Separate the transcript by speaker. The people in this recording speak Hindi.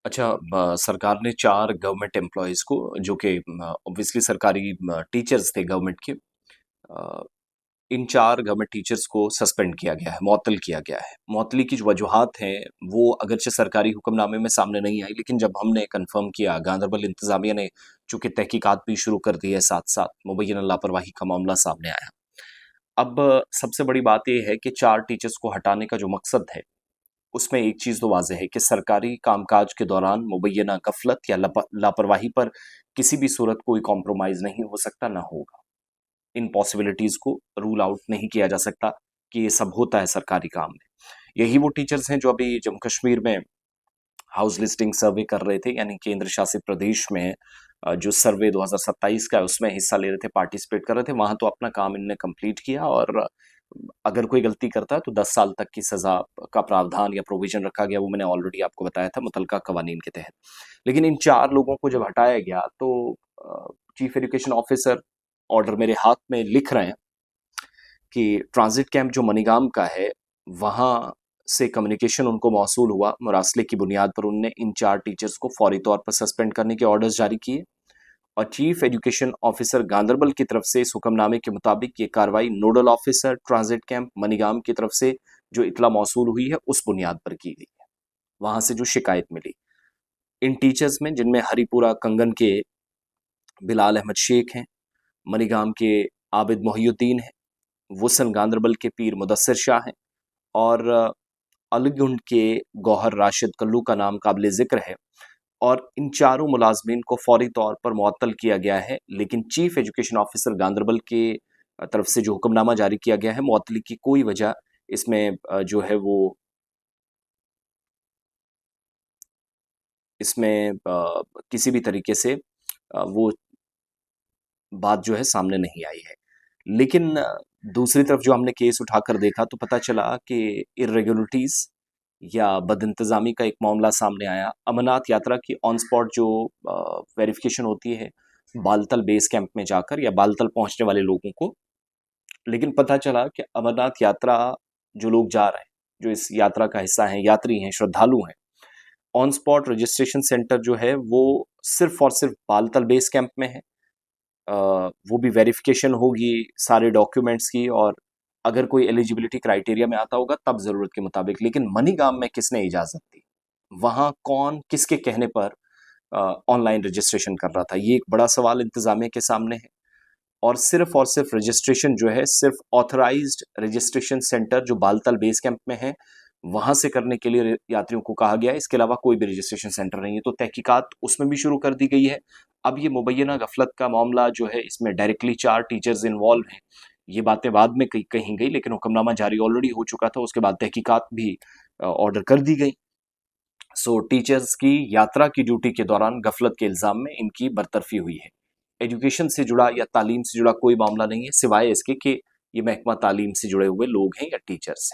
Speaker 1: अच्छा, सरकार ने 4 गवर्नमेंट एम्प्लॉइज़ को, जो कि ऑब्वियसली सरकारी टीचर्स थे गवर्नमेंट के, अ, इन 4 गवर्नमेंट टीचर्स को सस्पेंड किया गया है, मुअत्तल किया गया है। मुअत्तली की जो वजूहात हैं, वो अगरचे सरकारी हुक्मनामे में सामने नहीं आई, लेकिन जब हमने कन्फर्म किया, गांदरबल इंतज़ामिया ने चूँकि तहकीकात भी शुरू कर दी है साथ-साथ, मुबैय्यना लापरवाही का मामला सामने आया। अब सबसे बड़ी बात ये है कि 4 टीचर्स को हटाने का जो मकसद है, उसमें एक चीज़ तो वाज़ेह है कि सरकारी कामकाज के दौरान मुबैय्यना गफ़लत या लापरवाही पर किसी भी सूरत कोई कॉम्प्रोमाइज़ नहीं हो सकता, ना होगा। इन पॉसिबिलिटीज़ को रूल आउट नहीं किया जा सकता कि ये सब होता है सरकारी काम में। यही वो टीचर्स हैं जो अभी जम्मू कश्मीर में हाउस लिस्टिंग सर्वे कर रहे थे, यानी केंद्र शासित प्रदेश में जो सर्वे 2027 का है उसमें हिस्सा ले रहे थे, पार्टिसिपेट कर रहे थे। वहाँ तो अपना काम इन्होंने कंप्लीट किया और अगर कोई गलती करता है तो 10 साल तक की सज़ा का प्रावधान या प्रोविज़न रखा गया, वो मैंने ऑलरेडी आपको बताया था मुतल्लिका कवानीन के तहत। लेकिन इन 4 लोगों को जब हटाया गया तो चीफ एजुकेशन ऑफिसर ऑर्डर मेरे हाथ में लिख रहे हैं कि ट्रांजिट कैंप जो मनीगाम का है, वहाँ से कम्युनिकेशन उनको मौसूल हुआ। मुरासले की बुनियाद पर उनने इन 4 टीचर्स को फौरी तौर पर सस्पेंड करने के ऑर्डर्स जारी किए और चीफ एजुकेशन ऑफिसर गांदरबल की तरफ से इस हुक्मनामे के मुताबिक ये कार्रवाई nodal officer transit camp Manigam की तरफ से जो इतला मौसूल हुई है, उस बुनियाद पर की गई है, वहां से जो शिकायत मिली। इन टीचर्स में, जिनमें हरिपुरा कंगन के बिलाल अहमद शेख हैं, मनीगाम के आबिद मोहिउद्दीन हैं, वसन गांदरबल के पीर मुदस्सिर शाह हैं और अलीगढ़ के गौहर राशिद कल्लू का नाम काबिल ज़िक्र है और इन चारों मुलाजमीन को फौरी तौर पर मुअत्तल किया गया है। लेकिन चीफ एजुकेशन ऑफिसर गांदरबल के तरफ से जो हुक्मनामा जारी किया गया है, मुअत्तली की कोई वजह इसमें जो है वो इसमें किसी भी तरीके से वो बात जो है सामने नहीं आई है। लेकिन दूसरी तरफ जो हमने केस उठाकर देखा तो पता चला कि इर्रेगुलरिटीज़ या बदइंतज़ामी का एक मामला सामने आया। अमरनाथ यात्रा की ऑन स्पॉट जो वेरिफ़िकेशन होती है, बालतल बेस कैंप में जाकर या बालतल पहुँचने वाले लोगों को, लेकिन पता चला कि अमरनाथ यात्रा जो लोग जा रहे हैं, जो इस यात्रा का हिस्सा हैं, यात्री हैं, श्रद्धालु हैं, ऑन स्पॉट रजिस्ट्रेशन सेंटर जो है वो सिर्फ़ और सिर्फ़ बालतल बेस कैंप में है। वो भी वेरिफिकेशन होगी सारे डॉक्यूमेंट्स की और अगर कोई एलिजिबिलिटी क्राइटेरिया में आता होगा तब ज़रूरत के मुताबिक। लेकिन मनीगाम में किसने इजाज़त दी? वहाँ कौन किसके कहने पर ऑनलाइन रजिस्ट्रेशन कर रहा था? ये एक बड़ा सवाल इंतज़ामिया के सामने है और सिर्फ रजिस्ट्रेशन जो है सिर्फ ऑथराइज्ड रजिस्ट्रेशन सेंटर जो बालतल बेस कैंप में है, वहाँ से करने के लिए यात्रियों को कहा गया है। इसके अलावा कोई भी रजिस्ट्रेशन सेंटर नहीं है, तो तहकीकात उसमें भी शुरू कर दी गई है। अब ये मुबैय्यना गफलत का मामला जो है, इसमें डायरेक्टली 4 टीचर्स इन्वॉल्व हैं। ये बातें बाद में कही गई, लेकिन हुक्मनामा जारी ऑलरेडी हो चुका था, उसके बाद तहकीकात भी ऑर्डर कर दी गई। सो टीचर्स की यात्रा की ड्यूटी के दौरान गफलत के इल्ज़ाम में इनकी बरतरफी हुई है। एजुकेशन से जुड़ा या तालीम से जुड़ा कोई मामला नहीं है, सिवाय इसके कि ये महकमा तालीम से जुड़े हुए लोग हैं या टीचर्स हैं।